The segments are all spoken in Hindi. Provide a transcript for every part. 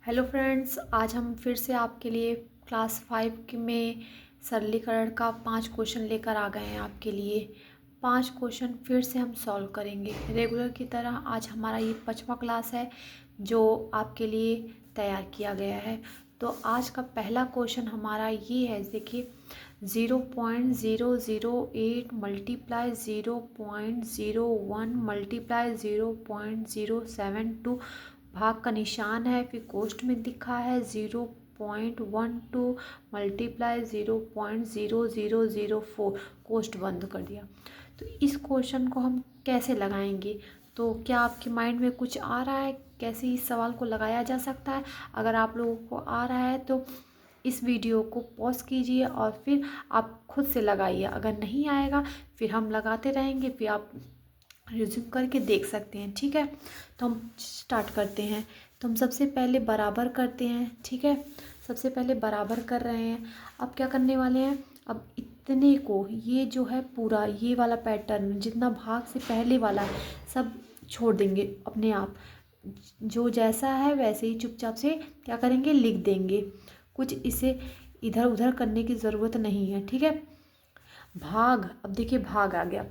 हेलो फ्रेंड्स, आज हम फिर से आपके लिए क्लास 5 में सरलीकरण का 5 क्वेश्चन लेकर आ गए हैं। आपके लिए 5 क्वेश्चन फिर से हम सॉल्व करेंगे रेगुलर की तरह। आज हमारा ये 5वां क्लास है जो आपके लिए तैयार किया गया है। तो आज का पहला क्वेश्चन हमारा ये है, देखिए 0.008 मल्टीप्लाई 0.01 मल्टीप्लाई 0.072 भाग का निशान है, फिर कोष्ठ में दिखा है 0.12 मल्टीप्लाई 0.0004, कोष्ठ बंद कर दिया। तो इस क्वेश्चन को हम कैसे लगाएंगे? तो क्या आपके माइंड में कुछ आ रहा है कैसे इस सवाल को लगाया जा सकता है? अगर आप लोगों को आ रहा है तो इस वीडियो को पॉज कीजिए और फिर आप खुद से लगाइए। अगर नहीं आएगा फिर हम लगाते रहेंगे, फिर आप रिज्यूम करके देख सकते हैं। ठीक है, तो हम स्टार्ट करते हैं। तो हम सबसे पहले बराबर करते हैं। ठीक है, सबसे पहले बराबर कर रहे हैं। अब क्या करने वाले हैं, अब इतने को, ये जो है पूरा ये वाला पैटर्न जितना भाग से पहले वाला है सब छोड़ देंगे अपने आप। जो जैसा है वैसे ही चुपचाप से क्या करेंगे, लिख देंगे। कुछ इसे इधर उधर करने की ज़रूरत नहीं है। ठीक है, भाग, अब देखिए भाग आ गया।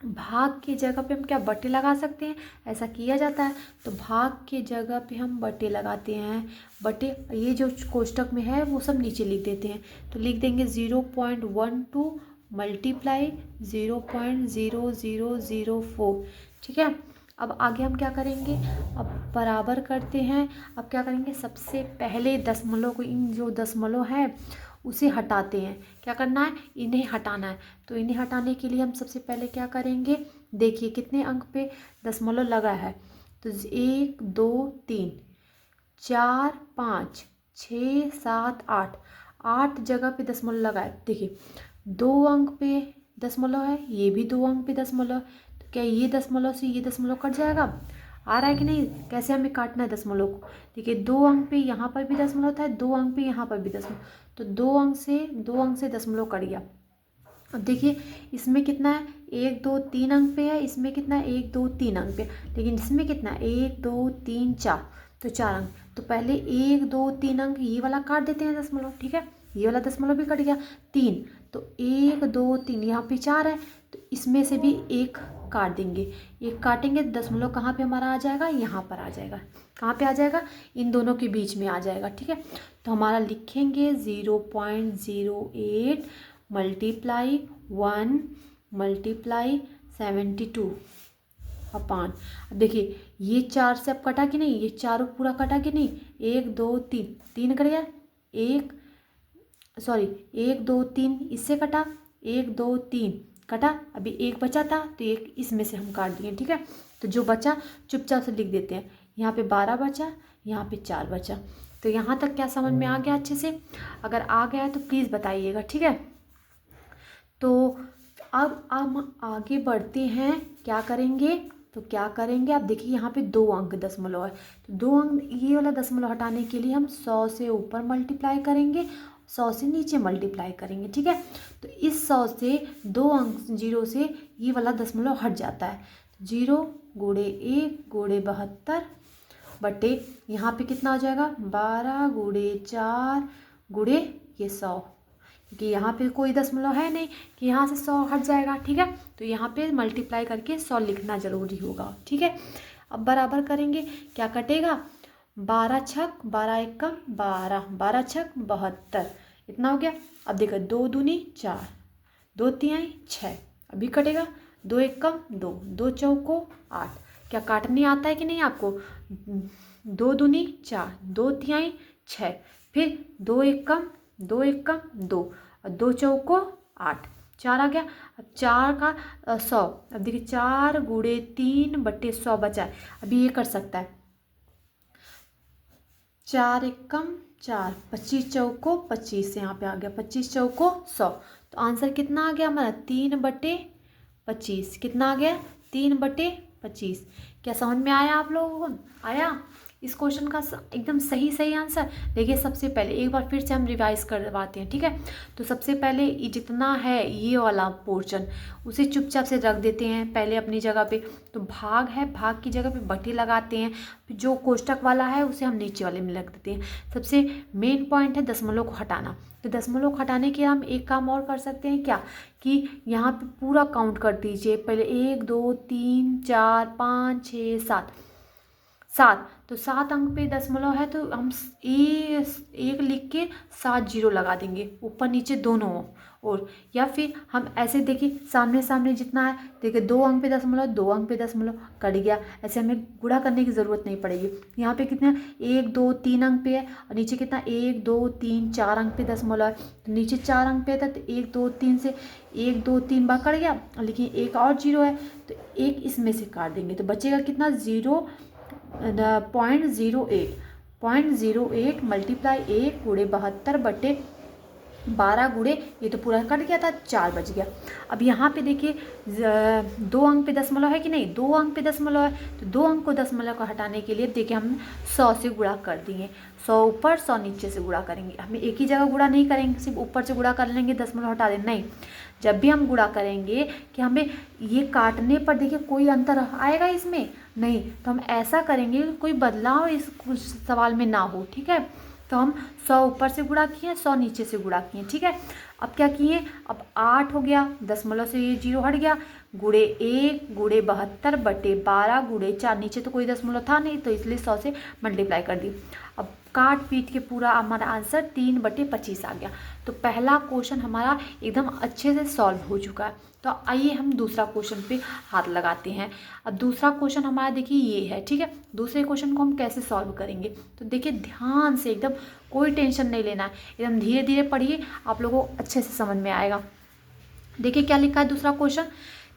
भाग की जगह पे हम क्या बट्टे लगा सकते हैं, ऐसा किया जाता है। तो भाग के जगह पे हम बट्टे लगाते हैं। बट्टे ये जो कोष्टक में है वो सब नीचे लिख देते हैं। तो लिख देंगे 0.12 मल्टीप्लाई 0.0004। ठीक है, अब आगे हम क्या करेंगे, अब बराबर करते हैं। अब क्या करेंगे, सबसे पहले दशमलव को, इन जो दशमलव है उसे हटाते हैं। क्या करना है, इन्हें हटाना है। तो इन्हें हटाने के लिए हम सबसे पहले क्या करेंगे, देखिए कितने अंक पे दशमलव लगा है। तो 1 2 3 4 5 6 7 8, 8 जगह पे दशमलव लगा है। देखिए 2 अंक पे दशमलव है, ये भी 2 अंक पे दशमलव है। तो क्या ये दशमलव से ये दशमलव कट जाएगा? आ रहा है कि नहीं? कैसे हमें काटना है दशमलव को, देखिए 2 अंक पे यहाँ पर भी दशमलव था, 2 अंक पे यहाँ पर भी दशमलव। तो 2 अंक से दशमलव कट गया। अब देखिए इसमें कितना है, 1 2 3 अंक पे है, इसमें कितना है, 1 2 3 अंक पे, लेकिन इसमें कितना है, 1 2 3 4, तो 4 अंक। तो पहले 1 2 3 अंक ये वाला काट देते हैं दशमलव। ठीक है, ये वाला दशमलव भी कट गया। 3, तो 1 2 3, यहाँ पे 4 है, तो इसमें से भी एक काट देंगे। एक काटेंगे, दशमलव कहाँ पे हमारा आ जाएगा, यहाँ पर आ जाएगा। कहाँ पे आ जाएगा, इन दोनों के बीच में आ जाएगा। ठीक है, तो हमारा लिखेंगे 0.08 मल्टीप्लाई 1 मल्टीप्लाई 72 अपान। अब देखिए ये 4 से अब कटा कि नहीं, ये चारों पूरा कटा कि नहीं, 1 2 3, 3 कट गया, 1 2 3 इससे कटा, 1 2 3 कटा, अभी एक बचा था तो एक इसमें से हम काट दिए। ठीक है, तो जो बचा चुपचाप से लिख देते हैं। यहाँ पे 12 बचा, यहाँ पे 4 बचा। तो यहाँ तक क्या समझ में आ गया अच्छे से? अगर आ गया है तो प्लीज़ बताइएगा। ठीक है, तो अब हम आगे बढ़ते हैं। क्या करेंगे, तो क्या करेंगे, अब देखिए यहाँ पे 2 अंक दशमलव है, तो 2 अंक ये वाला दशमलव हटाने के लिए हम 100 से ऊपर मल्टीप्लाई करेंगे, 100 से नीचे मल्टीप्लाई करेंगे। ठीक है, तो इस 100 से 2 अंक 0 से ये वाला दशमलव हट जाता है। 0 गुणे 1 गुणे 72 बटे यहाँ पे कितना हो जाएगा, 12 गुणे 4 गुणे ये 100, क्योंकि यहाँ पे कोई दशमलव है नहीं कि यहाँ से 100 हट जाएगा। ठीक है, तो यहाँ पे मल्टीप्लाई करके 100 लिखना ज़रूरी होगा। ठीक है, अब बराबर करेंगे, क्या कटेगा, 12 छक 12 एकम 12, 12 छक 72, इतना हो गया। अब देखो 2 दूनी 4, 2 तिहाई 6, अभी कटेगा, 2 एकम 2, 2 चौको 8। क्या काटने आता है कि नहीं आपको? 2 दूनी 4, 2 तिहाई 6, फिर 2 एकम 2 एकम 2 और 2 चौको 8, 4 आ गया। अब 4 का 100, अब देखिए 4 गुणे 3 बटे 100 बचा है। अभी ये कर सकता है, 4 एकम 4, 25 चौको 25 से यहाँ पे आ गया, 25 चौको 100। तो आंसर कितना आ गया हमारा, 3 बटे 25। कितना आ गया, 3 बटे 25। क्या समझ में आया आप लोगों को? आया? इस क्वेश्चन का एकदम सही सही आंसर देखिए। सबसे पहले एक बार फिर से हम रिवाइज करवाते हैं, ठीक है। तो सबसे पहले ये जितना है ये वाला पोर्शन उसे चुपचाप से रख देते हैं पहले अपनी जगह पे। तो भाग है, भाग की जगह पे बटे लगाते हैं। फिर जो कोष्टक वाला है उसे हम नीचे वाले में रख देते हैं। सबसे मेन पॉइंट है दशमलव को हटाना। तो दशमलव को हटाने के हम एक काम और कर सकते हैं क्या, कि यहाँ पे पूरा काउंट कर दीजिए पहले 1 2 3 4 5 6 7 7। तो 7 अंक पे दशमलव है तो हम एक लिख के 7 जीरो लगा देंगे ऊपर नीचे दोनों और। या फिर हम ऐसे देखिए सामने सामने जितना है देखिए 2 अंक पे दशमलव 2 अंक पे दशमलव कट गया। ऐसे हमें गुणा करने की ज़रूरत नहीं पड़ेगी। यहाँ पे कितना 1 2 3 अंक पे है और नीचे कितना 1 2 3 4 अंक पे दशमलव है। तो नीचे 4 अंक पे था तो 1 2 3 से 1 2 3 बार कट गया, लेकिन एक और जीरो है तो एक इसमें से काट देंगे तो बचेगा कितना 0.08 मल्टीप्लाई 1 गुणे 72 बटे 12 गुणे ये तो पूरा कट गया था 4 बच गया। अब यहाँ पे देखिए 2 अंक पे दशमलव है कि नहीं, 2 अंक पे दशमलव है तो 2 अंक को दशमलव को हटाने के लिए देखिए हम 100 से गुणा कर दिए। 100 ऊपर 100 नीचे से गुणा करेंगे। हमें एक ही जगह गुणा नहीं करेंगे सिर्फ ऊपर से गुणा कर लेंगे दशमलव हटा दें, नहीं। जब भी हम गुणा करेंगे कि हमें ये काटने पर देखिए कोई अंतर आएगा इसमें नहीं, तो हम ऐसा करेंगे कोई बदलाव इस सवाल में ना हो, ठीक है। तो हम 100 ऊपर से गुणा किए 100 नीचे से गुणा किए, ठीक है। अब क्या किए, अब 8 हो गया, दशमलव से ये जीरो हट गया, गुणे 1 गुणे 72 बटे 12 गुणे 4, नीचे तो कोई दशमलव था नहीं तो इसलिए 100 से मल्टीप्लाई कर दी। अब काट पीट के पूरा हमारा आंसर 3/25 आ गया। तो पहला क्वेश्चन हमारा एकदम अच्छे से सॉल्व हो चुका है। तो आइए हम दूसरा क्वेश्चन पे हाथ लगाते हैं। अब दूसरा क्वेश्चन हमारा देखिए ये है, ठीक है। दूसरे क्वेश्चन को हम कैसे सॉल्व करेंगे तो देखिए ध्यान से, एकदम कोई टेंशन नहीं लेना है, एकदम धीरे धीरे पढ़िए, आप लोगों को अच्छे से समझ में आएगा। देखिए क्या लिखा है दूसरा क्वेश्चन,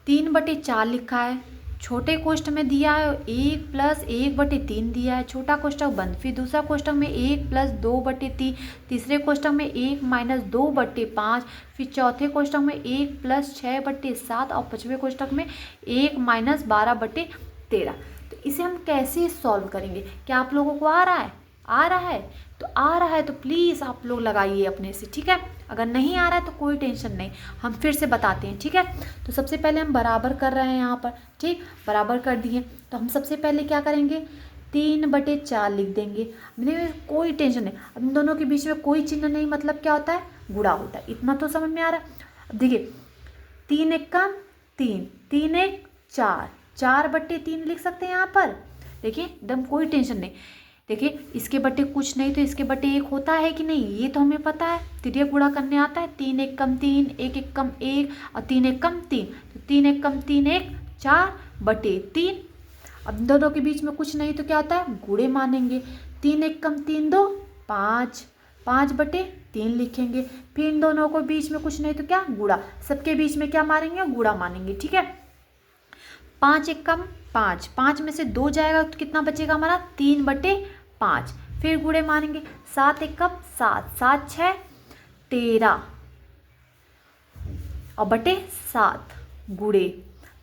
3/4 लिखा है। छोटे कोष्टक में दिया है 1 + 1/3 दिया है, छोटा कोष्टक बंद। फिर दूसरा कोष्टक में 1 + 2/3, तीसरे कोष्टक में 1 - 2/5, फिर चौथे कोष्टक में 1 + 6/7 और पांचवें कोष्टक में 1 - 12/13। तो इसे हम कैसे सॉल्व करेंगे, क्या आप लोगों को आ रहा है? आ रहा है तो आ रहा है तो प्लीज़ आप लोग लगाइए अपने से, ठीक है। अगर नहीं आ रहा है तो कोई टेंशन नहीं, हम फिर से बताते हैं, ठीक है। तो सबसे पहले हम बराबर कर रहे हैं यहाँ पर, ठीक, बराबर कर दिए। तो हम सबसे पहले क्या करेंगे, 3/4 लिख देंगे। कोई टेंशन नहीं, अब इन दोनों के बीच में कोई चिन्ह नहीं, मतलब क्या होता है, गुणा होता है। इतना तो समझ में आ रहा है। अब देखिए 3 × 1 = 3, 3 × 1 = 4, 4/3 लिख सकते हैं यहाँ पर। देखिए एकदम कोई टेंशन नहीं। देखिए इसके बटे कुछ नहीं तो इसके बटे 1 होता है कि नहीं, ये तो हमें पता है, तिर्यक गुणा करने आता है। 3 × 1 = 3, 1 × 1 = 1 और 3 × 1 = 3, तो 3 × 1 = 3 1 4/3। अब दोनों के बीच में कुछ नहीं तो क्या होता है, गुणे मानेंगे। 3 × 1 = 3 2 5, 5/3 लिखेंगे। फिर इन दोनों को बीच में कुछ नहीं तो क्या, गुणा, सबके बीच में क्या मानेंगे, गुणा मानेंगे, ठीक है। 5 × 1 = 5, 5 में से 2 जाएगा तो कितना बचेगा हमारा, 3/5। फिर गुणे मानेंगे, 7 × 1 = 7, 7 6 13 और बटे 7 गुणे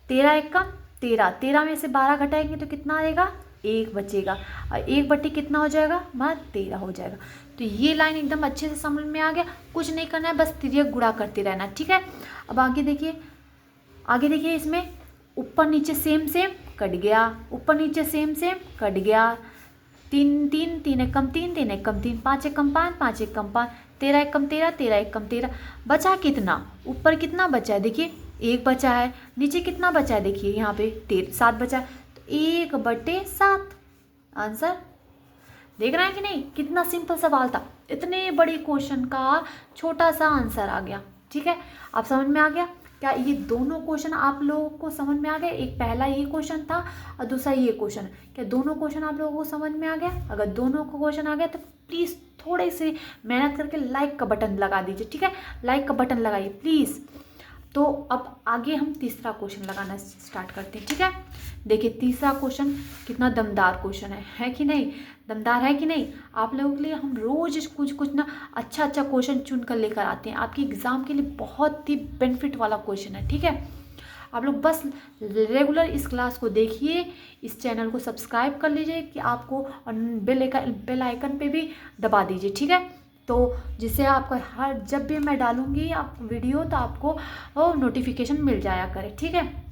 13 × 1 = 13, 13 में से 12 घटाएंगे तो कितना आएगा, 1 बचेगा और 1 बटे कितना हो जाएगा हमारा, 13 हो जाएगा। तो ये लाइन एकदम अच्छे से समझ में आ गया, कुछ नहीं करना है, बस तिर्यक गुणा करते रहना, ठीक है। अब आगे देखिए, आगे देखिए इसमें ऊपर नीचे सेम सेम कट गया, ऊपर नीचे सेम सेम कट गया। 3 3, 3 × 1 = 3, 3 × 1 = 3, 5 × 1 = 5, 5 × 1 = 5, 13 × 1 = 13, 13 × 1 = 13। बचा कितना, ऊपर कितना बचा है, देखिए 1 बचा है, नीचे कितना बचा है, देखिए यहाँ पे 7 बचा है, तो 1/7 आंसर। देख रहे हैं कि नहीं, कितना सिंपल सवाल था, इतने बड़े क्वेश्चन का छोटा सा आंसर आ गया, ठीक है। आप समझ में आ गया क्या, ये दोनों क्वेश्चन आप लोगों को समझ में आ गए, एक पहला ये क्वेश्चन था और दूसरा ये क्वेश्चन, क्या दोनों क्वेश्चन आप लोगों को समझ में आ गया? अगर दोनों को क्वेश्चन आ गया तो प्लीज़ थोड़े से मेहनत करके लाइक का बटन लगा दीजिए, ठीक है, लाइक का बटन लगाइए प्लीज़। तो अब आगे हम तीसरा क्वेश्चन लगाना स्टार्ट करते हैं, ठीक है। देखिए तीसरा क्वेश्चन कितना दमदार क्वेश्चन है कि नहीं, दमदार है कि नहीं। आप लोगों के लिए हम रोज कुछ ना अच्छा क्वेश्चन चुन कर लेकर आते हैं, आपके एग्जाम के लिए बहुत ही बेनिफिट वाला क्वेश्चन है, ठीक है। आप लोग बस रेगुलर इस क्लास को देखिए, इस चैनल को सब्सक्राइब कर लीजिए कि आपको, और बेल आइकन पे भी दबा दीजिए, ठीक है। तो जिससे आपका हर जब भी मैं डालूँगी आप वीडियो तो आपको नोटिफिकेशन मिल जाया करे, ठीक है।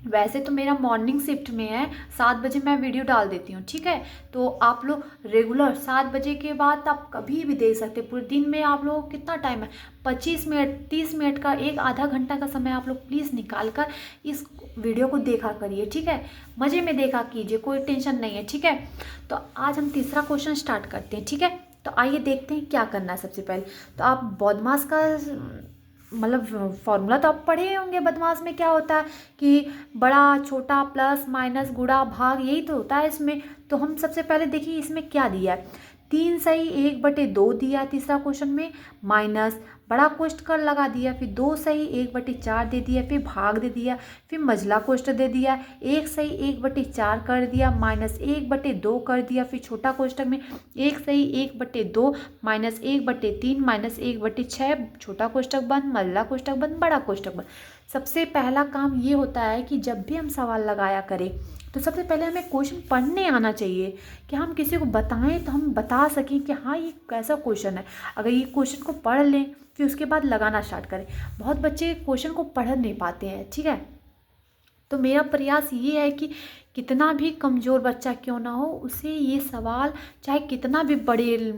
वैसे तो मेरा मॉर्निंग शिफ्ट में है, 7 बजे मैं वीडियो डाल देती हूँ, ठीक है। तो आप लोग रेगुलर 7 बजे के बाद आप कभी भी देख सकते हैं। पूरे दिन में आप लोगों को कितना टाइम है, 25 मिनट 30 मिनट का, एक आधा घंटा का समय आप लोग प्लीज़ निकाल कर इस वीडियो को देखा करिए, ठीक है। मज़े में देखा कीजिए, कोई टेंशन नहीं है, ठीक है। तो आज हम तीसरा क्वेश्चन स्टार्ट करते हैं, ठीक है। तो आइए देखते हैं क्या करना है। सबसे पहले तो आप बदमाश का मतलब फॉर्मूला तो आप पढ़े होंगे। बदमाश में क्या होता है कि बड़ा छोटा प्लस माइनस गुणा भाग, यही तो होता है इसमें। तो हम सबसे पहले देखिए इसमें क्या दिया है, 3 सही 1/2 दिया तीसरा क्वेश्चन में, माइनस बड़ा कोष्ठक लगा दिया, फिर 2 सही 1/4 दे दिया, फिर भाग दे दिया, फिर मझला कोष्ठक दे दिया, 1 सही 1/4 कर दिया, माइनस 1/2 कर दिया, फिर छोटा कोष्ठक में 1 सही 1/2 माइनस 1/3 माइनस 1/6, छोटा कोष्ठक बंद, मझला कोष्ठक बंद, बड़ा कोष्ठक बंद। सबसे पहला काम ये होता है कि जब भी हम सवाल लगाया करें तो सबसे पहले हमें क्वेश्चन पढ़ने आना चाहिए, कि हम किसी को बताएं तो हम बता सकें कि हाँ ये कैसा क्वेश्चन है। अगर ये क्वेश्चन को पढ़ लें फिर उसके बाद लगाना स्टार्ट करें। बहुत बच्चे क्वेश्चन को पढ़ नहीं पाते हैं, ठीक है। तो मेरा प्रयास ये है कि कितना भी कमज़ोर बच्चा क्यों ना हो, उसे ये सवाल चाहे कितना भी बड़े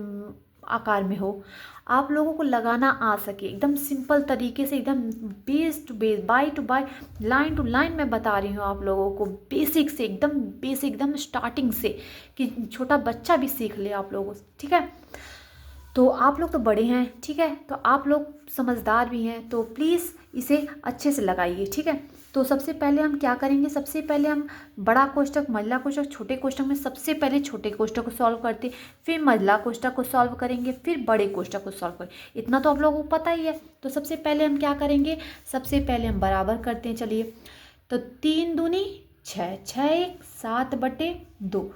आकार में हो, आप लोगों को लगाना आ सके एकदम सिंपल तरीके से, एकदम base to base, by to by, line to line मैं बता रही हूँ आप लोगों को, बेसिक से एकदम बेसिक, एकदम स्टार्टिंग से, कि छोटा बच्चा भी सीख ले आप लोगों से, ठीक है। तो आप लोग तो बड़े हैं, ठीक है, तो आप लोग समझदार भी हैं, तो प्लीज़ इसे अच्छे से लगाइए, ठीक है। तो सबसे पहले हम क्या करेंगे, सबसे पहले हम बड़ा कोष्ठक, मझला कोष्ठक, छोटे कोष्ठक में सबसे पहले छोटे कोष्ठक को सॉल्व करते, फिर मझला कोष्ठक को सॉल्व करेंगे, फिर बड़े कोष्ठक को सॉल्व करेंगे। इतना तो आप लोगों को पता ही है। तो सबसे पहले हम क्या करेंगे, सबसे पहले हम बराबर करते हैं, चलिए। तो 3 दूनी 6, 6 1 7/2,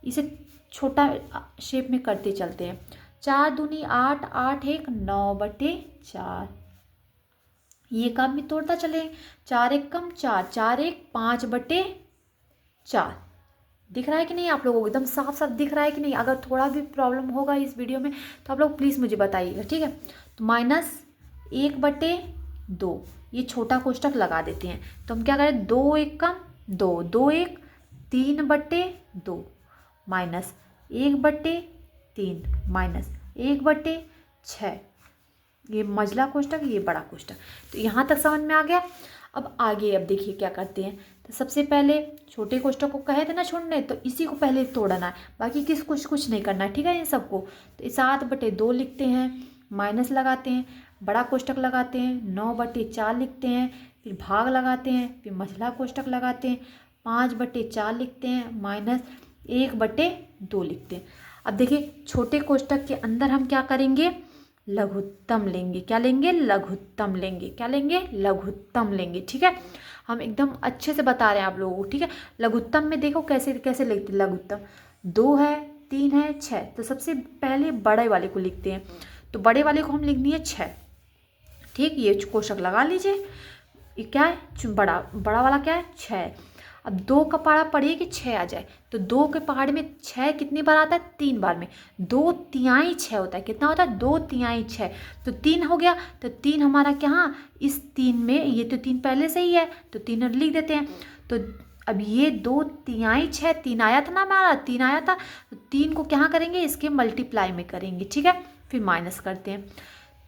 इसे छोटा शेप में करते चलते हैं। 4 दूनी 8, 8 1 9/4, ये काम भी तोड़ता चले। 4 1 कम 4, 4 1 5/4, दिख रहा है कि नहीं आप लोगों को, एकदम साफ साफ दिख रहा है कि नहीं। अगर थोड़ा भी प्रॉब्लम होगा इस वीडियो में तो आप लोग प्लीज़ मुझे बताइएगा, ठीक है। तो माइनस 1/2, ये छोटा कोष्ठक लगा देते हैं। तो हम क्या करें, 2 1 कम 2, 2 1 3/2, माइनस 1/3 माइनस 1/6, ये मझला कोष्ठक, ये बड़ा कोष्ठक। तो यहाँ तक समझ में आ गया। अब आगे अब देखिए क्या करते हैं। तो सबसे पहले छोटे कोष्ठक को कहे थे ना छोड़ने, तो इसी को पहले तोड़ना है, बाकी कुछ नहीं करना है, ठीक है। इन सबको तो 7/2 लिखते हैं, माइनस लगाते हैं, बड़ा कोष्ठक लगाते हैं, 9/4 लिखते हैं, फिर भाग लगाते हैं, फिर मझला कोष्ठक लगाते हैं, 5/4 लिखते हैं, माइनस 1/2 लिखते हैं। अब देखिए छोटे कोष्ठक के अंदर हम क्या करेंगे, लघुत्तम लेंगे। क्या लेंगे, लघुत्तम लेंगे। क्या लेंगे, लघुत्तम लेंगे, ठीक है। हम एकदम अच्छे से बता रहे हैं आप लोगों को, ठीक है। लघुत्तम में देखो कैसे कैसे लिखते हैं लघुत्तम, 2 है 3 है 6, तो सबसे पहले बड़े वाले को लिखते हैं। तो बड़े वाले को हम लिखनी है 6, ठीक। ये कोष्ठक लगा लीजिए, ये क्या है, बड़ा वाला क्या है, 6। अब 2 का पहाड़ा पढ़िए कि 6 आ जाए, तो 2 के पहाड़ में 6 कितनी बार आता है, 3 बार में। 2 तिहाई 6 होता है, कितना होता है, 2 तिहाई 6, तो 3 हो गया। तो 3 हमारा क्या, इस 3 में, ये तो 3 पहले से ही है तो 3 लिख देते हैं। तो अब ये 2 तिहाई 6, 3 आया था ना हमारा, 3 आया था, तो 3 को क्या करेंगे, इसके मल्टीप्लाई में करेंगे, ठीक है। फिर माइनस करते हैं,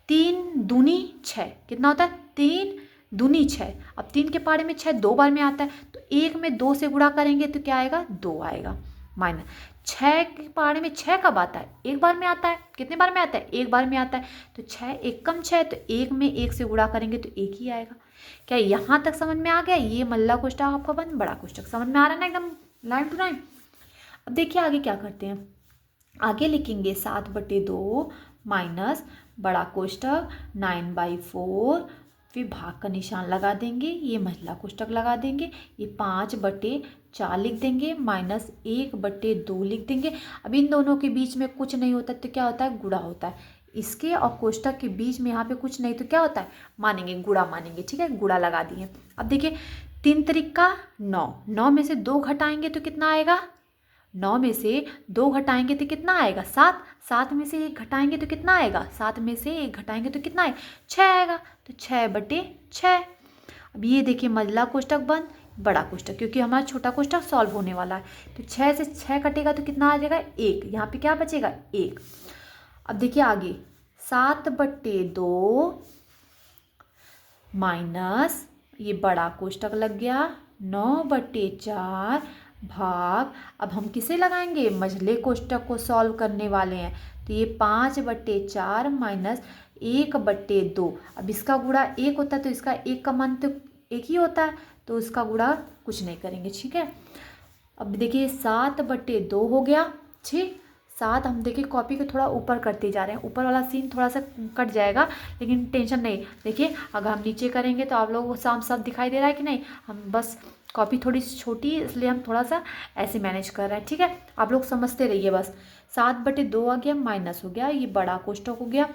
3 दूनी 6, कितना होता है, 3 दूनी 6। अब 3 के पहाड़े में 6 2 बार में आता है, तो 1 में 2 से गुणा करेंगे तो क्या आएगा, 2 आएगा। माइनस 6 के पहाड़े में 6 कब आता है, 1 बार में आता है। कितने बार में आता है, 1 बार में आता है। तो 6 1 कम 6, तो 1 में 1 से गुणा करेंगे तो 1 ही आएगा। क्या यहाँ तक समझ में आ गया, ये मल्ला कोष्ठक आपका बन, बड़ा कोष्ठक समझ में आ रहा है ना, एकदम लाइन टू लाइन। अब देखिए आगे क्या करते हैं, आगे लिखेंगे 7/2 माइनस बड़ा कोष्ठक 9/4, फिर भाग का निशान लगा देंगे, ये मझला कोष्ठक लगा देंगे, ये 5/4 लिख देंगे, माइनस 1/2 लिख देंगे। अब इन दोनों के बीच में कुछ नहीं होता तो क्या होता है, गुणा होता है। इसके और कोष्टक के बीच में यहाँ पे कुछ नहीं तो क्या होता है, मानेंगे, गुणा मानेंगे। ठीक है, गुणा लगा दिए। अब देखिए 3 त्रिका 9, 9 में से 2 घटाएंगे तो कितना आएगा, 9 में से 2 घटाएंगे तो कितना आएगा 7, 7 में से 1 घटाएंगे तो कितना आएगा, 7 में से 1 घटाएंगे तो कितना आएगा 6 आएगा, तो 6/6। अब ये देखिए मझला कोष्टक बंद, बड़ा कोष्टक, क्योंकि हमारा छोटा कोष्टक सॉल्व होने वाला है। तो 6 से 6 कटेगा तो कितना आ जाएगा 1, यहाँ पे क्या बचेगा 1। अब देखिए आगे 7/2 माइनस ये बड़ा कोष्टक लग गया 9/4 भाग, अब हम किसे लगाएंगे, मझले कोष्टक को सॉल्व करने वाले हैं, तो ये 5/4 माइनस 1/2। अब इसका गुणा 1 होता है तो इसका 1 का मान तो 1 ही होता है, तो उसका गुणा कुछ नहीं करेंगे। ठीक है, अब देखिए 7/2 हो गया। ठीक, 7 हम देखिए कॉपी को थोड़ा ऊपर करते जा रहे हैं, ऊपर वाला सीन थोड़ा सा कट जाएगा, लेकिन टेंशन नहीं। देखिए अगर हम नीचे करेंगे तो आप लोगों को साफ साफ दिखाई दे रहा है कि नहीं, हम बस कॉपी थोड़ी छोटी इसलिए हम थोड़ा सा ऐसे मैनेज कर रहे हैं। ठीक है, आप लोग समझते रहिए बस। 7/2 आ गया, माइनस हो गया, ये बड़ा कोष्टक हो गया,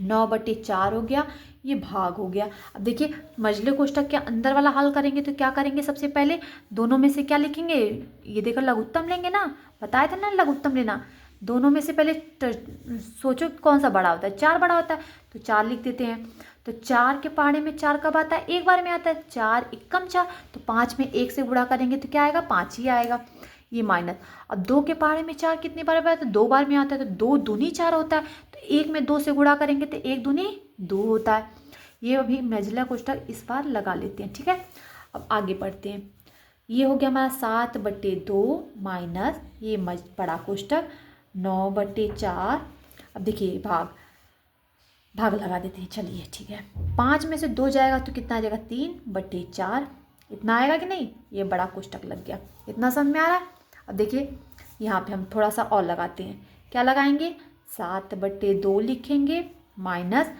9/4 हो गया, ये भाग हो गया। अब देखिए मझले कोष्टक के अंदर वाला हल करेंगे तो क्या करेंगे, सबसे पहले दोनों में से क्या लिखेंगे, ये देखो लघुत्तम लेंगे ना, बताया था ना लघुत्तम लेना। दोनों में से पहले सोचो कौन सा बड़ा होता है, 4 बड़ा होता है, तो 4 लिख देते हैं। तो 4 के पहाड़े में 4 कब आता है, एक बार में आता है, 4 एकम 4, तो 5 में 1 से गुणा करेंगे तो क्या आएगा 5 ही आएगा, ये माइनस। अब 2 के पहाड़े में 4 कितनी बार आता है, 2 बार में आता है, तो 2 दूनी 4 होता है, तो 1 में 2 से गुणा करेंगे तो 1 दूनी 2 होता है। ये अभी मझला कोष्टक इस बार लगा लेते हैं। ठीक है, अब आगे बढ़ते हैं। ये हो गया हमारा 7/2 माइनस ये बड़ा कोष्टक 9/4। अब देखिए भाग लगा देते हैं, चलिए ठीक है। 5 में से 2 जाएगा तो कितना आ जाएगा 3/4, इतना आएगा कि नहीं, ये बड़ा कोष्टक लग गया। इतना समझ में आ रहा है। अब देखिए यहाँ पे हम थोड़ा सा और लगाते हैं, क्या लगाएंगे, 7/2 लिखेंगे माइनस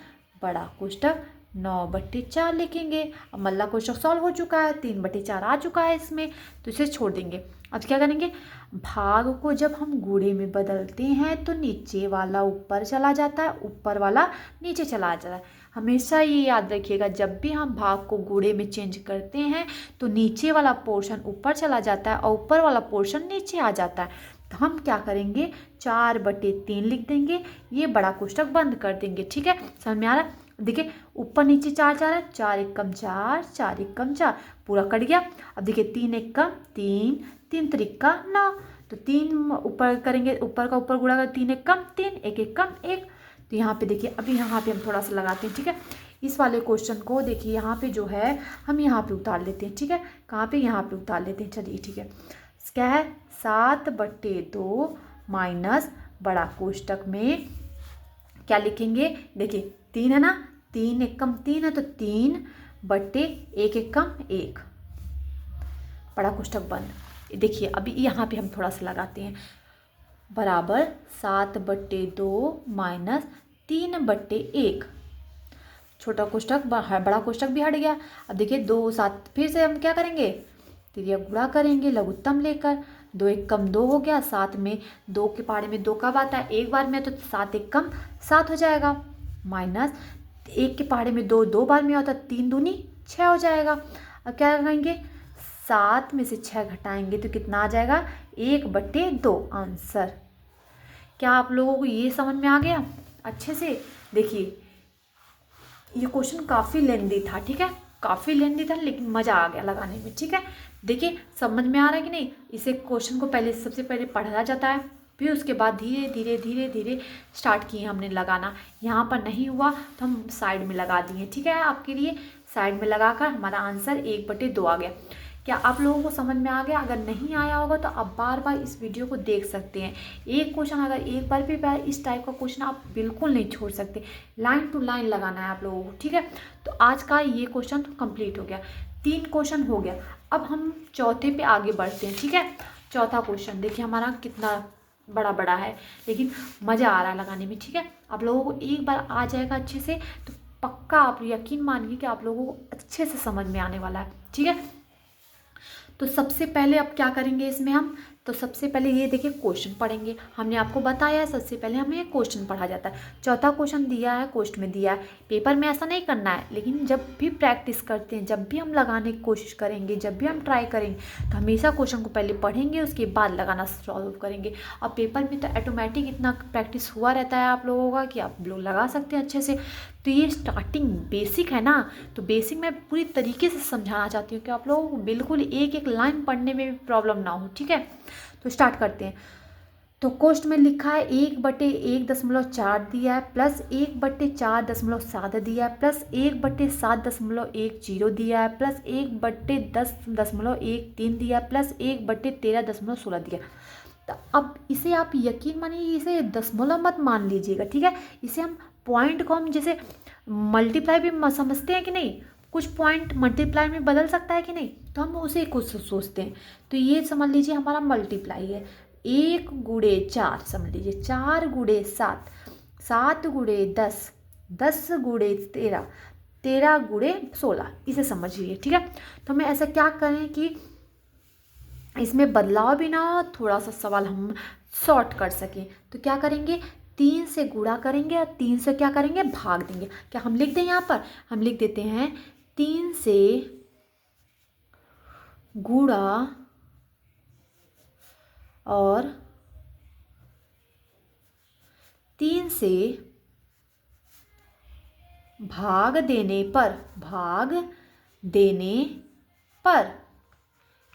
बड़ा कोष्टक 9/4 लिखेंगे। अब मल्ला कोष्टक सॉल्व हो चुका है, 3/4 आ चुका है इसमें, तो इसे छोड़ देंगे। अब क्या करेंगे, भाग को जब हम गुणे में बदलते हैं तो नीचे वाला ऊपर चला जाता है, ऊपर वाला नीचे चला जाता है। हमेशा ये याद रखिएगा, जब भी हम भाग को गुणे में चेंज करते हैं तो नीचे वाला पोर्शन ऊपर चला जाता है और ऊपर वाला पोर्शन नीचे आ जाता है। तो हम क्या करेंगे, 4/3 लिख देंगे, ये बड़ा कोष्टक बंद कर देंगे। ठीक है, समझ में आ रहा है। देखिए ऊपर नीचे 4 4 है, 4 एकम 4, 4 एकम 4, पूरा कट गया। अब देखिए 3 एकम 3, 3 त्रिका 9, तो 3 ऊपर करेंगे, ऊपर का ऊपर गुणा कर, 3 एकम 3, 1 एकम 1। तो यहाँ पे देखिए अभी यहाँ पे हम थोड़ा सा लगाते हैं। ठीक है, इस वाले क्वेश्चन को देखिए यहाँ पे जो है हम यहाँ पे उतार लेते हैं। ठीक है, कहाँ पे, यहाँ पे उतार लेते हैं। चलिए ठीक है, क्या है 7/2 माइनस बड़ा कोष्टक में क्या लिखेंगे, देखिए 3 है ना, 3 एकम 3 है, तो 3/1 एकम 1, बड़ा कोष्टक बंद। देखिए अभी यहाँ पे हम थोड़ा सा लगाते हैं, बराबर 7/2 माइनस 3/1, छोटा कोष्टक बड़ा कोष्टक भी हट गया। अब देखिए 2 7 फिर से हम क्या करेंगे, तिर्यक गुणा करेंगे लघुत्तम लेकर, 2 एकम 2 हो गया, 7 में 2 के पहाड़े में 2 कब आता है, एक बार में, तो 7 एकम 7 हो जाएगा, माइनस 1 के पहाड़े में 2 2 बार में आता है, 3 दूनी 6 हो जाएगा। अब क्या करेंगे, 7 में से 6 घटाएंगे तो कितना आ जाएगा 1/2 आंसर। क्या आप लोगों को ये समझ में आ गया अच्छे से। देखिए ये क्वेश्चन काफ़ी लेंदी था, ठीक है, काफ़ी लेंदी था, लेकिन मज़ा आ गया लगाने में। ठीक है, देखिए समझ में आ रहा है कि नहीं। इसे क्वेश्चन को पहले सबसे पहले पढ़ा जाता है, फिर उसके बाद धीरे धीरे धीरे धीरे स्टार्ट किए हमने लगाना। यहाँ पर नहीं हुआ तो हम साइड में लगा दिए। ठीक है, आपके लिए साइड में लगाकर हमारा आंसर 1/2 आ गया। क्या आप लोगों को समझ में आ गया। अगर नहीं आया होगा तो आप बार बार इस वीडियो को देख सकते हैं। एक क्वेश्चन अगर एक बार भी इस टाइप का क्वेश्चन आप बिल्कुल नहीं छोड़ सकते, लाइन टू लाइन लगाना है आप लोगों को। ठीक है, तो आज का ये क्वेश्चन कंप्लीट हो गया, 3 क्वेश्चन हो गया। अब हम चौथे पे आगे बढ़ते हैं। ठीक है, चौथा क्वेश्चन देखिए हमारा कितना बड़ा बड़ा है, लेकिन मज़ा आ रहा है लगाने में। ठीक है, आप लोगों को एक बार आ जाएगा अच्छे से तो पक्का आप यकीन मानिए कि आप लोगों को अच्छे से समझ में आने वाला है। ठीक है, तो सबसे पहले अब क्या करेंगे, इसमें हम तो सबसे पहले ये देखिए क्वेश्चन पढ़ेंगे। हमने आपको बताया है सबसे पहले हमें क्वेश्चन पढ़ा जाता है। चौथा क्वेश्चन दिया है, क्वेश्चन में दिया है। पेपर में ऐसा नहीं करना है, लेकिन जब भी प्रैक्टिस करते हैं, जब भी हम लगाने की कोशिश करेंगे, जब भी हम ट्राई करेंगे, तो हमेशा क्वेश्चन को पहले पढ़ेंगे, उसके बाद लगाना सॉल्व करेंगे। और पेपर में तो ऑटोमेटिक इतना प्रैक्टिस हुआ रहता है आप लोगों का कि आप लोग लगा सकते हैं अच्छे से। तो ये स्टार्टिंग बेसिक है ना, तो बेसिक मैं पूरी तरीके से समझाना चाहती हूँ कि आप लोगों को बिल्कुल एक एक लाइन पढ़ने में भी प्रॉब्लम ना हो। ठीक है, तो स्टार्ट करते हैं। तो क्वेश्चन में लिखा है 1/1.4 दिया है, प्लस 1/4.7 दिया है, प्लस 1/7.10 दिया है, प्लस 1/10.13 दिया है, प्लस 1/13.16 दिया है। तो अब इसे आप यकीन मानिए, इसे दशमलव मत मान लीजिएगा। ठीक है, इसे हम पॉइंट को हम जैसे मल्टीप्लाई भी समझते हैं कि नहीं, कुछ पॉइंट मल्टीप्लाई में बदल सकता है कि नहीं, तो हम उसे कुछ सोचते हैं। तो ये समझ लीजिए हमारा मल्टीप्लाई है। 1 × 4 समझ लीजिए, 4 × 7, 7 × 10, 10 × 13, 13 × 16, इसे समझिए। ठीक है, तो हमें ऐसा क्या करें कि इसमें बदलाव भी ना हो, थोड़ा सा सवाल हम शॉर्ट कर सकें। तो क्या करेंगे, 3 से गुणा करेंगे और 3 से क्या करेंगे, भाग देंगे। क्या हम लिख दें, यहाँ पर हम लिख देते हैं 3 से गुणा और 3 से भाग देने पर,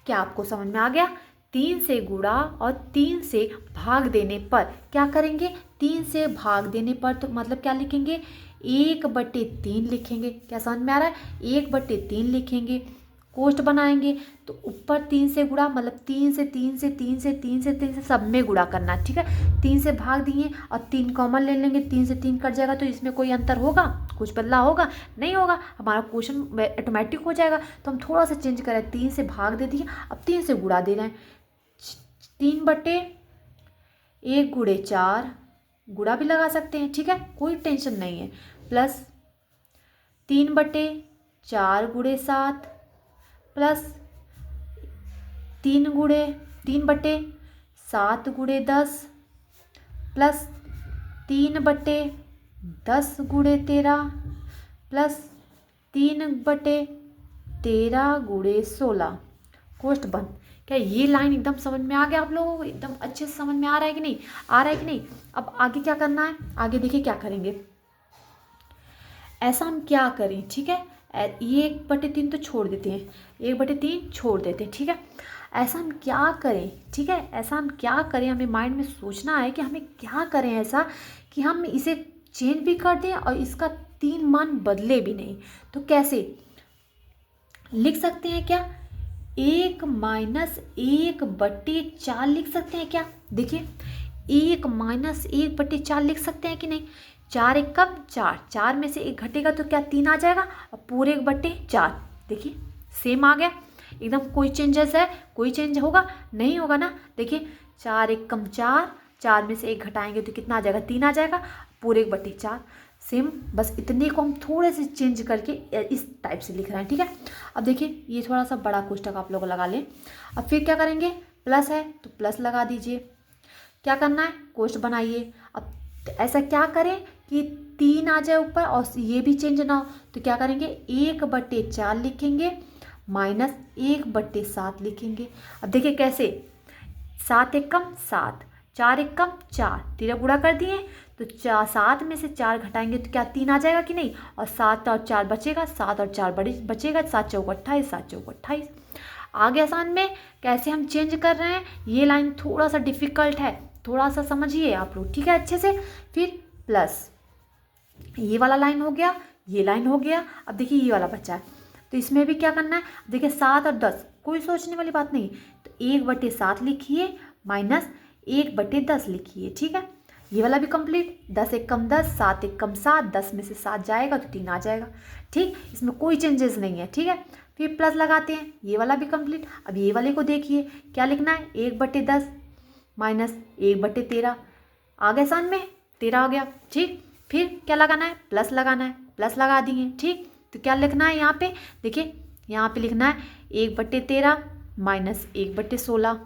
क्या आपको समझ में आ गया। 3 से गुणा और 3 से भाग देने पर क्या करेंगे, 3 से भाग देने पर तो मतलब क्या लिखेंगे, 1/3 लिखेंगे। क्या समझ में आ रहा है, 1/3 लिखेंगे। कोष्ठ बनाएंगे तो ऊपर 3 से गुणा मतलब 3 से 3 से 3 से 3 से 3 से सब में गुणा करना है। ठीक है, 3 से भाग दिए और 3 कॉमन ले लेंगे, 3 से 3 कट जाएगा। तो इसमें कोई अंतर होगा, कुछ बदलाव होगा नहीं होगा, हमारा क्वेश्चन ऑटोमेटिक हो जाएगा। तो हम थोड़ा सा चेंज करें, 3 से भाग दे दिए, अब 3 से गुणा दे रहे हैं। 3/1 × 4 गुणा भी लगा सकते हैं। ठीक है, कोई टेंशन नहीं है। Plus 3/4 × 7 plus 3/7 × 10 plus 3/10 × 13 plus 3/13 × 16। कोष्ठ बंद। क्या ये लाइन एकदम समझ में आ गया आप लोगों को, एकदम अच्छे से समझ में आ रहा है कि नहीं, आ रहा है कि नहीं। अब आगे क्या करना है, आगे देखिए क्या करेंगे। ऐसा हम क्या करें, ठीक है, ये 1/3 तो छोड़ देते हैं, 1/3 छोड़ देते हैं। ठीक है, ऐसा हम क्या करें, ठीक है, ऐसा हम क्या करें, हमें माइंड में सोचना है कि हमें क्या करें ऐसा कि हम इसे चेंज भी कर दें और इसका 3 मान बदले भी नहीं। तो कैसे लिख सकते हैं, क्या 1 - 1/4 लिख सकते हैं क्या। देखिए 1 - 1/4 लिख सकते हैं कि नहीं। 4 × 1 कब 4, 4 में से 1 घटेगा तो क्या 3 आ जाएगा और पूरे 1/4। देखिए सेम आ गया एकदम, कोई चेंजेस है, कोई चेंज होगा नहीं होगा ना। देखिए 4 × 1 = 4, 4 में से 1 घटाएंगे तो कितना आ जाएगा, 3 आ जाएगा, पूरे 1/4 सेम। बस इतने को हम थोड़े से चेंज करके इस टाइप से लिख रहे हैं। ठीक है, अब देखिए ये थोड़ा सा बड़ा कोष्ठक आप लोग लगा लें। अब फिर क्या करेंगे, प्लस है तो प्लस लगा दीजिए। क्या करना है, कोष्ठ बनाइए। अब ऐसा क्या करें कि 3 आ जाए ऊपर और ये भी चेंज ना हो, तो क्या करेंगे 1/4 लिखेंगे माइनस 1/7 लिखेंगे। अब देखिए कैसे, 7 × 1 = 7, 4 × 1 = 4, 13 गुणा कर दिए तो 7 में से 4 घटाएंगे तो क्या 3 आ जाएगा कि नहीं, और 7 और 4 बचेगा, 7 और 4 बचेगा, 7 × 4 = 28, 7 × 4 = 28। आगे आसान में कैसे हम चेंज कर रहे हैं, ये लाइन थोड़ा सा डिफिकल्ट है, थोड़ा सा समझिए आप लोग। ठीक है, अच्छे से। फिर प्लस ये वाला लाइन हो गया, ये लाइन हो गया। अब देखिए ये वाला बचा है, तो इसमें भी क्या करना है, देखिए 7 और 10 कोई सोचने वाली बात नहीं, तो 1/7 लिखिए माइनस 1/10 लिखिए। ठीक है, ये वाला भी कंप्लीट। 10 × 1 = 10, 7 × 1 = 7, 10 में से 7 जाएगा तो 3 आ जाएगा। ठीक, इसमें कोई चेंजेस नहीं है। ठीक है, फिर प्लस लगाते हैं, ये वाला भी कंप्लीट। अब ये वाले को देखिए क्या लिखना है, 1/10 माइनस 1/13 आ गया, सान में 13 आ गया। ठीक, फिर क्या लगाना है, प्लस लगाना है, प्लस लगा दिए। ठीक, तो क्या लिखना है यहाँ पे, देखिए यहाँ पे लिखना है 1/13 माइनस 1/16।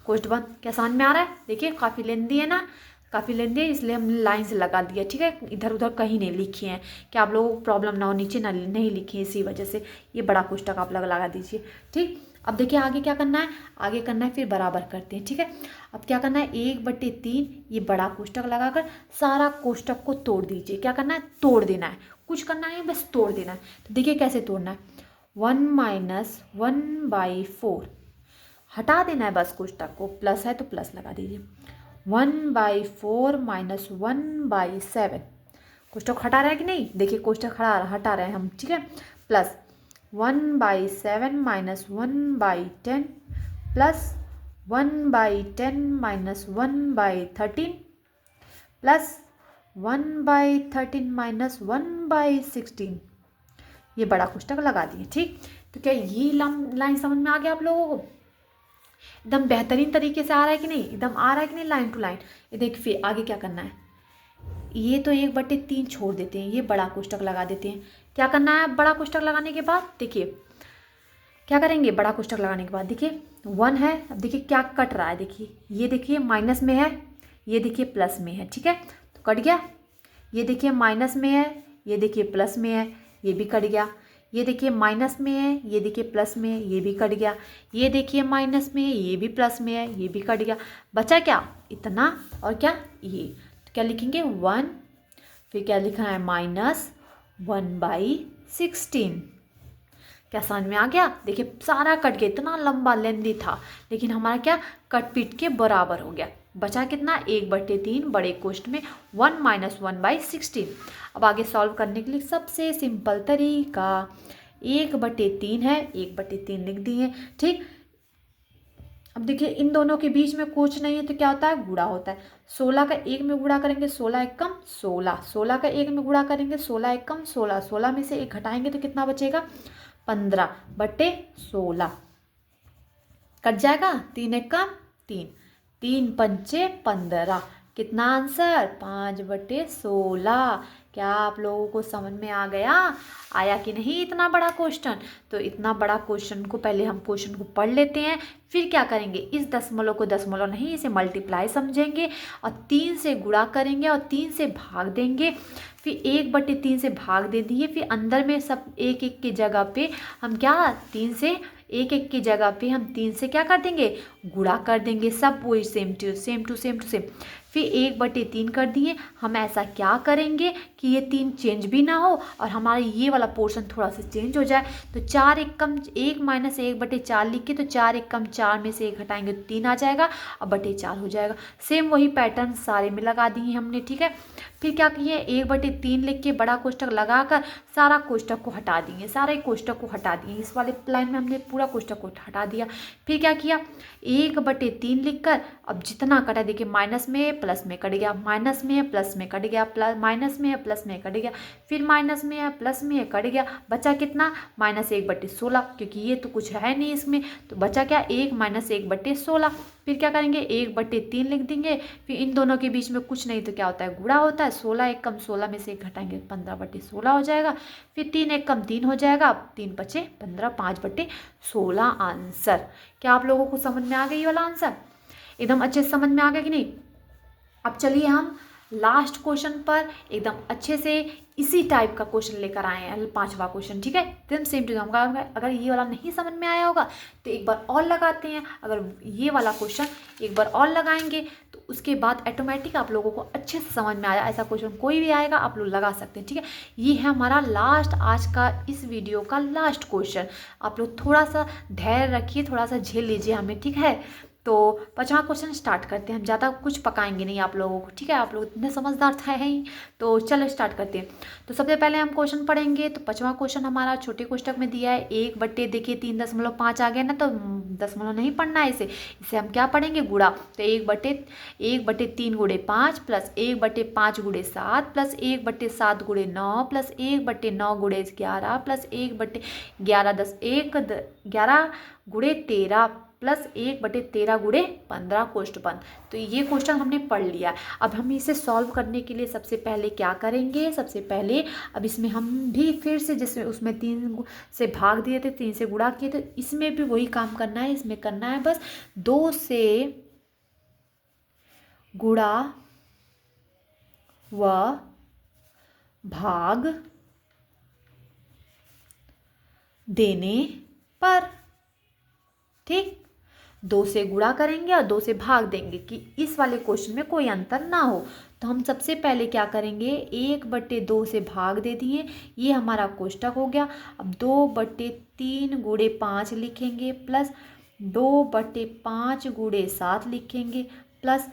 कोष्टक बंद। क्या समझ में आ रहा है? देखिए काफ़ी लेंदी है ना, काफ़ी लेंदी है, इसलिए हमने लाइन से लगा दिया, ठीक है। इधर उधर कहीं नहीं लिखे हैं कि आप लोगों को प्रॉब्लम ना हो, नीचे ना नहीं लिखे, इसी वजह से ये बड़ा कोष्टक आप लगा दीजिए, ठीक। अब देखिए आगे क्या करना है, आगे करना है फिर बराबर करते हैं, ठीक है। अब क्या करना है, 1/3 ये बड़ा कोष्टक लगाकर सारा कोष्टक को तोड़ दीजिए। क्या करना है, तोड़ देना है, कुछ करना नहीं, बस तोड़ देना है। तो देखिए कैसे तोड़ना है, 1 - 1/4 हटा देना है बस कोष्टक को, प्लस है तो प्लस लगा दीजिए। 1/4 - 1/7 कोष्टक हटा रहा है कि नहीं, देखिए कोष्टक हटा रहे हैं हम, ठीक है। प्लस 1/7 - 1/10 प्लस 1/10 - 1/13 प्लस 1/13 - 1/16 ये बड़ा कोष्टक लगा दिए, ठीक। तो क्या ये लाइन समझ में आ गया आप लोगों को? एकदम बेहतरीन तरीके से आ रहा है कि नहीं, एकदम आ रहा है कि नहीं, लाइन टू लाइन। ये देखिए फिर आगे क्या करना है, ये तो 1/3 छोड़ देते हैं, ये बड़ा कोष्टक लगा देते हैं। क्या करना है बड़ा कोष्टक लगाने के बाद, देखिए क्या करेंगे, बड़ा कोष्टक लगाने के बाद देखिए 1 है। अब देखिए क्या कट रहा है, देखिए ये देखिए माइनस में है, ये देखिए प्लस में है, ठीक है। तो कट गया। ये देखिए माइनस में है, ये देखिए प्लस में है, ये भी कट गया। ये देखिए माइनस में है, ये देखिए प्लस में है, ये भी कट गया। ये देखिए माइनस में है, ये भी प्लस में है, ये भी कट गया। बचा क्या, इतना और क्या ये। तो क्या लिखेंगे 1, फिर क्या लिखना है -1/16। क्या समझ में आ गया? देखिए सारा कट गया, इतना लंबा लेंदी था, लेकिन हमारा क्या कट पीट के बराबर हो गया। बचा कितना, 1/3 बड़े कोष्ठ में 1 - 1/16। अब आगे सॉल्व करने के लिए सबसे सिंपल तरीका, 1/3 है, 1/3 लिख दिए, ठीक। अब देखिए इन दोनों के बीच में कुछ नहीं है तो क्या होता है, गुणा होता है। 16 का 1 में गुणा करेंगे 16 × 1 = 16, 16 का 1 में गुणा करेंगे 16 × 1 = 16, 16 में से 1 घटाएंगे तो कितना बचेगा, 15/16 कट जाएगा। 3 × 1 = 3, 3 × 5 = 15। कितना आंसर, 5/16। क्या आप लोगों को समझ में आ गया, आया कि नहीं इतना बड़ा क्वेश्चन? तो इतना बड़ा क्वेश्चन को पहले हम क्वेश्चन को पढ़ लेते हैं, फिर क्या करेंगे, इस दशमलव को दशमलव नहीं इसे मल्टीप्लाई समझेंगे और 3 से गुणा करेंगे और 3 से भाग देंगे, फिर 1/3 से भाग दे दिए, फिर अंदर में सब 1 की जगह पे हम क्या 3 से 1 की जगह पे हम 3 से क्या कर देंगे, गुणा कर देंगे। सब वही सेम टू सेम। फिर 1/3 कर दिए। हम ऐसा क्या करेंगे कि ये 3 चेंज भी ना हो और हमारा ये वाला पोर्शन थोड़ा सा चेंज हो जाए। तो 4 × 1 - 1/4 लिख के, तो 4 × 4 में से 1 घटाएंगे तो 3 आ जाएगा और 4 हो जाएगा। सेम वही पैटर्न सारे में लगा दिए हमने, ठीक है। फिर क्या किए, 1/3 लिख के बड़ा कोष्टक लगाकर सारा कोष्टक को हटा दिए, सारे कोष्टक को हटा दिए। इस वाले लाइन में हमने पूरा कोष्टक को हटा दिया। फिर क्या किया, 1/3 लिखकर अब जितना कटा देखिए माइनस में प्लस में कट गया, माइनस में है प्लस में कट गया, प्लस माइनस में है प्लस में कट गया, फिर माइनस में है प्लस में है कट गया। बचा कितना, -1/16, क्योंकि ये तो कुछ है नहीं इसमें, तो बचा क्या 1 - 1/16। फिर क्या करेंगे, 1/3 लिख देंगे। फिर इन दोनों के बीच में कुछ नहीं तो क्या होता है, गुणा होता है। 16 × 1 = 16 में से 1 घटाएंगे 15/16 हो जाएगा। फिर 3 × 1 = 3 हो जाएगा, 3 × 5 = 15, 5/16 आंसर। क्या आप लोगों को समझ में आ गई ये वाला आंसर? एकदम अच्छे से समझ में आ गया कि नहीं? अब चलिए हम लास्ट क्वेश्चन पर एकदम अच्छे से इसी टाइप का क्वेश्चन लेकर आए हैं, 5वां क्वेश्चन, ठीक है। एकदम सेम टू सेम। अगर ये वाला नहीं समझ में आया होगा तो एक बार और लगाते हैं। अगर ये वाला क्वेश्चन एक बार और लगाएंगे तो उसके बाद ऑटोमेटिक आप लोगों को अच्छे से समझ में आया। ऐसा क्वेश्चन कोई भी आएगा आप लोग लगा सकते हैं, ठीक है। ये है हमारा लास्ट, आज का इस वीडियो का लास्ट क्वेश्चन। आप लोग थोड़ा सा धैर्य रखिए, थोड़ा सा झेल लीजिए हमें, ठीक है। तो 5वां क्वेश्चन स्टार्ट करते हैं। हम ज़्यादा कुछ पकाएंगे नहीं आप लोगों को, ठीक है। आप लोग इतने समझदार था है ही, तो चलो स्टार्ट करते हैं। तो सबसे पहले हम क्वेश्चन पढ़ेंगे। तो 5वां क्वेश्चन हमारा छोटे कोष्टक में दिया है, 1/3 देखिए 3.5 आ गया ना, तो दशमलव नहीं पढ़ना है इसे हम क्या पढ़ेंगे, गुणा। तो 1/3 × 5 plus 1/5 × 7 plus 1/7 × 9 plus 1/9 × 11 plus 1/11 11 × 13 plus 1/13 गुणे 15 कोष्ठ बंद। तो ये क्वेश्चन हमने पढ़ लिया। अब हम इसे सॉल्व करने के लिए सबसे पहले क्या करेंगे, सबसे पहले अब इसमें हम भी फिर से जैसे उसमें 3 से भाग दिए थे, 3 से गुणा किए थे, इसमें भी वही काम करना है। इसमें करना है बस 2 से गुणा व भाग देने पर, ठीक। 2 से गुणा करेंगे और 2 से भाग देंगे कि इस वाले क्वेश्चन में कोई अंतर ना हो। तो हम सबसे पहले क्या करेंगे, 1/2 से भाग दे दिए, ये हमारा कोष्टक हो गया। अब 2/3 गुणे 5 लिखेंगे, प्लस 2/5 गुणे 7 लिखेंगे, प्लस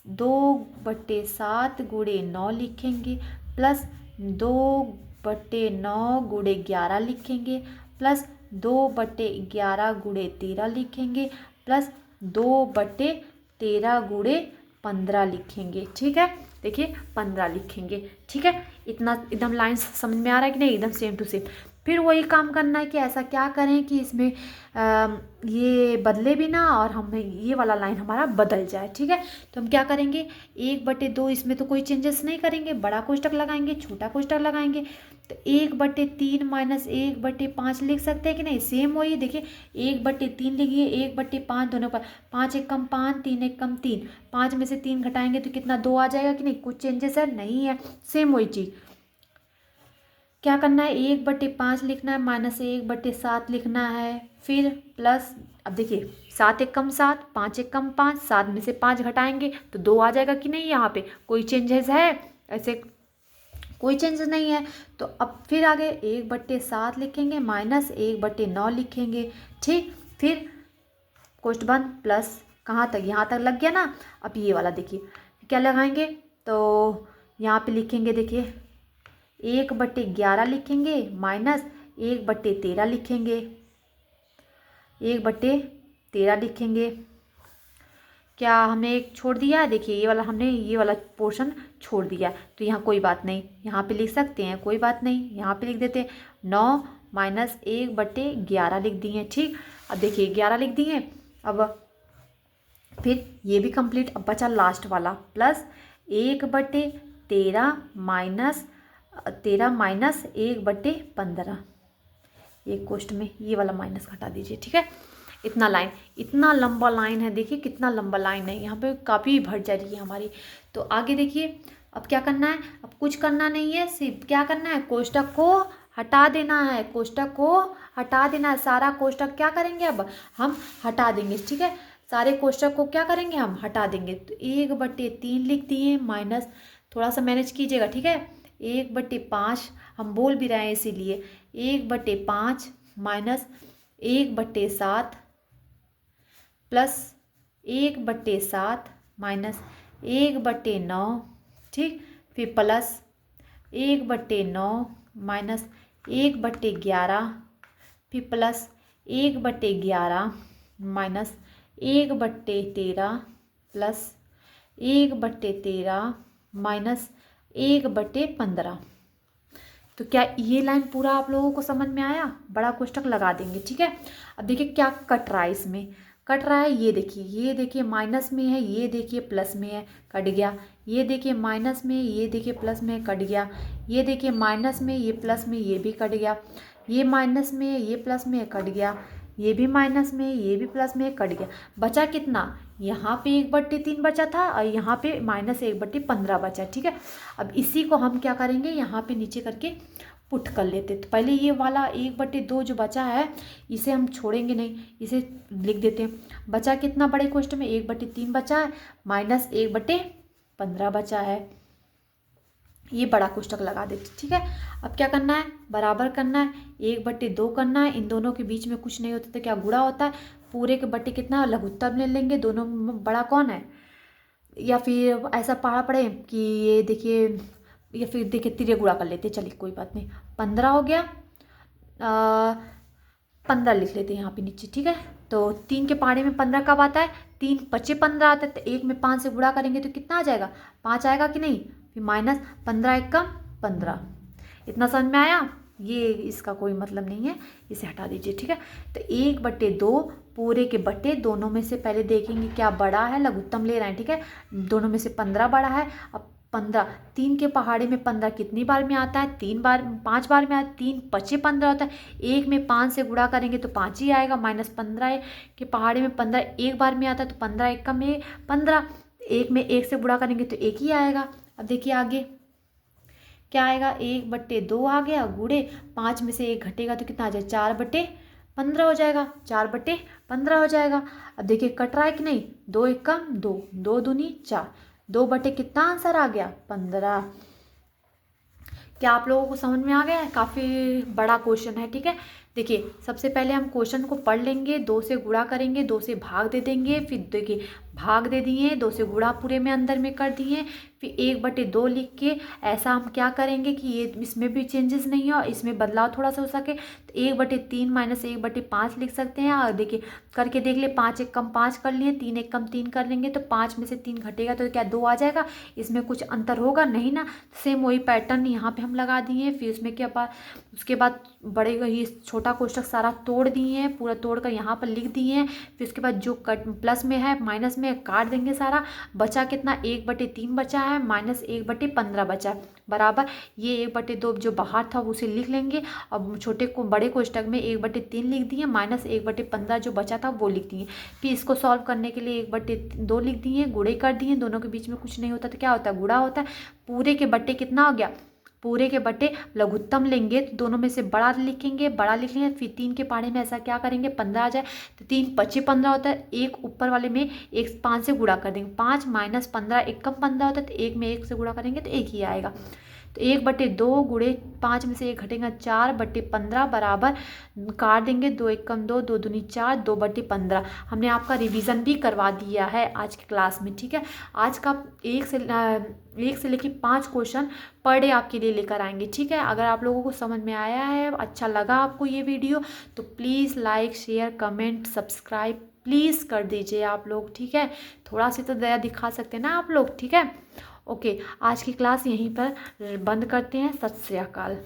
2/7 गुणे 9 लिखेंगे, प्लस 2/9 गुणे 11 लिखेंगे, प्लस 2/11 गुणे 13 लिखेंगे, प्लस 2/13 गुणे 15 लिखेंगे। ठीक है, देखिए 15 लिखेंगे। ठीक है, इतना एकदम लाइन समझ में आ रहा है कि नहीं, एकदम सेम टू सेम। फिर वही काम करना है कि ऐसा क्या करें कि इसमें ये बदले भी ना और हमें ये वाला लाइन हमारा बदल जाए। ठीक है, तो हम क्या करेंगे, 1/2 इसमें तो कोई चेंजेस नहीं करेंगे, बड़ा कोष्टक लगाएंगे, छोटा कोष्टक लगाएंगे। तो 1/3 माइनस 1/5 लिख सकते हैं कि नहीं, सेम वही। देखिए 1/3 लिखिए, 1/5 दोनों पर, 5 एक कम 5, 3 एक कम 3, 5 में से 3 घटाएंगे तो कितना 2 आ जाएगा कि नहीं, कुछ चेंजेस है नहीं है, सेम वही चीज़। क्या करना है, 1/5 लिखना है, माइनस 1/7 लिखना है, फिर प्लस, अब देखिए 7 एक कम 7, 5 एक कम 5, 7 में से 5 घटाएंगे तो 2 आ जाएगा कि नहीं, यहाँ पे कोई चेंजेस है, ऐसे कोई चेंजेस नहीं है। तो अब फिर आगे 1/7 लिखेंगे, माइनस 1/9 लिखेंगे। ठीक, फिर कोष्ठ बंद, प्लस कहाँ तक, यहाँ तक लग गया ना। अब ये वाला देखिए क्या लगाएंगे, तो यहाँ पे लिखेंगे, देखिए 1/11 लिखेंगे, माइनस 1/13 लिखेंगे, 1/13 लिखेंगे। क्या हमने एक छोड़ दिया है, देखिए ये वाला हमने ये वाला पोर्शन छोड़ दिया, तो यहाँ कोई बात नहीं, यहाँ पे लिख सकते हैं, कोई बात नहीं, यहाँ पे लिख देते हैं 9 माइनस 1/11 लिख दिए। ठीक, अब देखिए 11 लिख दिए। अब फिर ये भी कंप्लीट। अब बचा लास्ट वाला, प्लस 1/13 माइनस 1/15, एक कोष्ठ में ये वाला माइनस घटा दीजिए। ठीक है, इतना लाइन, इतना लंबा लाइन है, देखिए कितना लंबा लाइन है, यहाँ पे काफ़ी भर जा रही है हमारी। तो आगे देखिए अब क्या करना है, अब कुछ करना नहीं है, सिर्फ क्या करना है, कोष्टक को हटा देना है, कोष्टक को हटा देना है। सारा कोष्टक क्या करेंगे, अब हम हटा देंगे। ठीक है, सारे कोष्टक को क्या करेंगे, हम हटा देंगे। तो 1/3 लिख दिए, माइनस थोड़ा सा मैनेज कीजिएगा। ठीक है, 1/5 हम बोल भी रहे हैं इसीलिए, 1/5 माइनस 1/7 प्लस 1/7 माइनस 1/9। ठीक, फिर प्लस 1/9 माइनस 1/11, फिर प्लस 1/11 माइनस 1/13 प्लस 1/13 माइनस 1/15। तो क्या ये लाइन पूरा आप लोगों को समझ में आया, बड़ा कोष्टक लगा देंगे। ठीक है, अब देखिए क्या कट रहा है, इसमें कट रहा है, ये देखिए माइनस में है, ये देखिए प्लस में है, कट गया। ये देखिए माइनस में, ये देखिए प्लस में, कट गया। ये देखिए माइनस में, ये प्लस में, ये भी कट गया। ये माइनस में, ये प्लस में, कट गया। ये भी माइनस में, ये भी प्लस में, कट गया। बचा कितना, यहाँ पे 1/3 बचा था और यहाँ पे माइनस 1/15 बचा। ठीक है, अब इसी को हम क्या करेंगे, यहाँ पे नीचे करके पुट कर लेते। तो पहले ये वाला 1/2 जो बचा है इसे हम छोड़ेंगे नहीं, इसे लिख देते हैं। बचा कितना बड़े कोष्ठ में, 1/3 बचा है, माइनस 1/15 बचा है, ये बड़ा कोष्टक लगा देते। ठीक है, अब क्या करना है, बराबर करना है, 1/2 करना है। इन दोनों के बीच में कुछ नहीं होता तो क्या गुणा होता है, पूरे के बट्टे कितना लघुत्तम ले लेंगे, दोनों में बड़ा कौन है। या फिर ऐसा पढ़ा पड़े कि ये देखिए, या फिर देखिए तिरे गुणा कर लेते, चलिए कोई बात नहीं, 15 हो गया, 15 लिख लेते हैं यहाँ पे नीचे। ठीक है, तो 3 के पहाड़े में 15 कब आता है, 3 × 15 आता है, तो 1 में 5 से गुणा करेंगे तो कितना आ जाएगा, 5 आएगा कि नहीं, फिर माइनस 15 × 1 = 15। इतना समझ में आया। ये इसका कोई मतलब नहीं है, इसे हटा दीजिए, ठीक है। तो 1/2 पूरे के बटे दोनों में से पहले देखेंगे क्या बड़ा है, लघुत्तम ले रहे हैं, ठीक है। दोनों में से 15 बड़ा है। अब 15, 3 के पहाड़े में 15 कितनी बार में आता है, 5 बार में आता है। 3 × 5 = 15 होता है। 1 में 5 से गुणा करेंगे तो 5 ही आएगा। -15 के पहाड़े में 15 एक बार में आता है, तो 15 × 1 में 15। 1 में 1 से गुणा करेंगे तो 1 ही आएगा। अब देखिए आगे क्या आएगा, 1/2 आ गया, गुणे 5 में से 1 घटेगा तो कितना आ जाएगा, 4/15 हो जाएगा। 4/15 हो जाएगा। अब देखिए कट रहा है कि नहीं, 2 × 1 = 2, 2 दूनी 4, 2 बटे कितना आंसर आ गया, 15। क्या आप लोगों को समझ में आ गया है? काफ़ी बड़ा क्वेश्चन है, ठीक है। देखिए सबसे पहले हम क्वेश्चन को पढ़ लेंगे, 2 से गुणा करेंगे, 2 से भाग दे देंगे, फिर देखिए भाग दे दिए, 2 से गुणा पूरे में अंदर में कर दिए, फिर 1/2 लिख के ऐसा हम क्या करेंगे कि ये इसमें भी चेंजेस नहीं हो, इसमें बदलाव थोड़ा सा हो सके तो 1/3 - 1/5 लिख सकते हैं। और देखिए करके देख ले, 5 × 1 = 5 कर लिए, 3 × 1 = 3 कर लेंगे तो 5 में से 3 घटेगा तो क्या 2 आ जाएगा। इसमें कुछ अंतर होगा नहीं ना। सेम वही पैटर्न यहाँ पे हम लगा दिए। फिर उसमें क्या उसके बाद बड़े ये छोटा कोष्ठक सारा तोड़ दिए हैं, पूरा तोड़ कर यहाँ पर लिख दिए हैं। फिर उसके बाद जो कट प्लस में है माइनस में काट देंगे सारा। बचा कितना, 1/3 बचा है, -1/15 बचा है, बराबर ये 1/2 जो बाहर था उसे लिख लेंगे। अब छोटे को बड़े कोष्ठक में 1/3 लिख दिए, -1/15 जो बचा था वो लिख दिए। फिर इसको सॉल्व करने के लिए 1/2 लिख दिए, गुणे कर दिए, दोनों के बीच में कुछ नहीं होता तो क्या होता है, गुणा होता है। पूरे के बट्टे कितना हो गया, पूरे के बट्टे लघुत्तम लेंगे तो दोनों में से बड़ा लिखेंगे, बड़ा लिख लेंगे। फिर 3 के पहाड़े में ऐसा क्या करेंगे, 15 आ जाए तो 3 × 5 = 15 होता है। एक ऊपर वाले में 1 5 से गुणा कर देंगे, 5 - 15 1 × 15 होता है, तो 1 में 1 से गुणा करेंगे तो 1 ही आएगा। तो 1/2 गुणे 5 में से 1 घटेगा, 4/15 बराबर काट देंगे, 2 × 1 = 2, 2 दूनी 4, 2/15। हमने आपका रिवीजन भी करवा दिया है आज की क्लास में, ठीक है। आज का 1 से लेकर 5 क्वेश्चन पर डे आपके लिए लेकर आएंगे, ठीक है। अगर आप लोगों को समझ में आया है, अच्छा लगा आपको ये वीडियो, तो please like, share, comment, subscribe please कर दीजिए आप लोग, ठीक है। थोड़ा सी तो दया दिखा सकते हैं ना आप लोग, ठीक है। ओके, आज की क्लास यहीं पर बंद करते हैं। सत श्री अकाल।